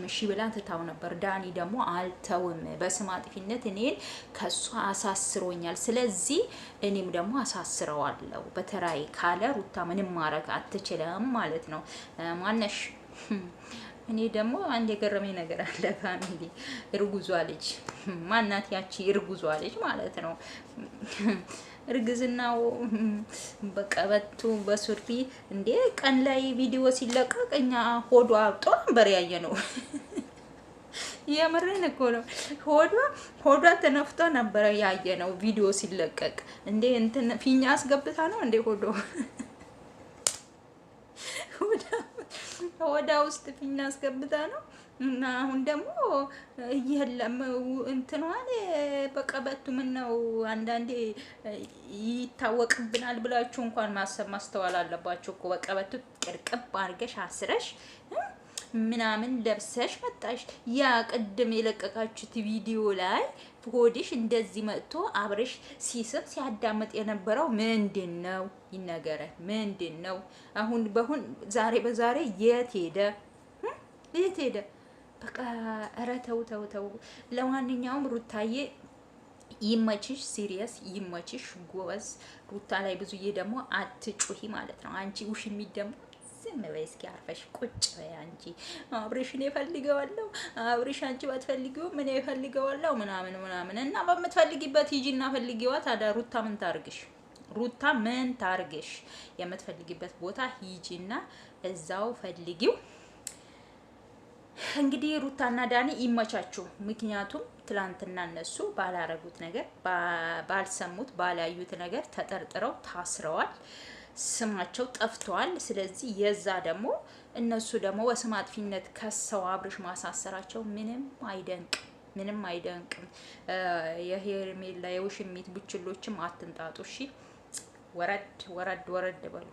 እሺ ብላ ትታው ነበር። ዳኒ ደግሞ አልተውም፣ በስም አጥፊነት እኔን ከሷ አሳስሮኛል፣ ስለዚህ እኔም ደግሞ አሳስረዋለሁ በተራይ ካለ ሩታ ምንም ማድረግ አትችልም ማለት ነው። ማነሽ እኔ ደግሞ አንድ የገረመኝ ነገር አለ። ፋሚሊ እርጉዟ ልጅ ማናት? ያቺ እርጉዟ ልጅ ማለት ነው። እርግዝናው በቀበቱ በሱሪ እንዴ ቀን ላይ ቪዲዮ ሲለቀቅ እኛ ሆዷ አብጦ ነበር ያየ ነው። የምርን እኮ ነው። ሆዷ ተነፍቶ ነበር ያየ ነው ቪዲዮ ሲለቀቅ። እንዴ እንትን ፊኛ አስገብታ ነው እንዴ ሆዷ ውስጥ ፊኛ አስገብታ ነው። እና አሁን ደግሞ የለም እንትኗን በቀበቱ ምን ነው አንዳንዴ ይታወቅብናል ብላችሁ እንኳን ማስተዋል አለባችሁ እኮ። በቀበቱ ቅርቅብ አድርገሽ አስረሽ ምናምን ለብሰሽ መጣሽ። ያ ቅድም የለቀቃችሁት ቪዲዮ ላይ ሆድሽ እንደዚህ መጥቶ አብረሽ ሲስብ ሲያዳምጥ የነበረው ምንድነው? ይነገረን ምንድነው? አሁን ዛሬ በዛሬ የት ሄደ? የት ሄደ? በቃ ኧረ ተው። ለማንኛውም ሩታዬ ይመችሽ፣ ሲሪየስ ይመችሽ፣ ጎበዝ። ሩታ ላይ ብዙዬ ደግሞ አትጩሂ ማለት ነው። አንቺ ውሽሚት ደግሞ ዝም በይ እስኪ አርፈሽ ቁጭ በይ። አንቺ አብሬሽን እፈልገዋለሁ፣ አብሬሽ አንቺ ባትፈልጊው ምን እፈልገዋለሁ ምናምን እና በምትፈልጊበት ሂጂና ፈልጊዋ። ታዲያ ሩታ ምን ታርግሽ? ሩታ ምን ታርግሽ? የምትፈልጊበት ቦታ ሂጂና እዛው ፈልጊው። እንግዲህ ሩታና ዳኒ ይመቻችሁ። ምክንያቱም ትላንትና እነሱ ባላረጉት ነገር ባልሰሙት ባላዩት ነገር ተጠርጥረው ታስረዋል፣ ስማቸው ጠፍተዋል። ስለዚህ የዛ ደግሞ እነሱ ደግሞ በስም አጥፊነት ከሰው አብርሽ ማሳሰራቸው ምንም አይደንቅም። የሄርሜላ የውሽሚት ቡችሎችም አትንጣጡ እሺ። ወረድ በሉ።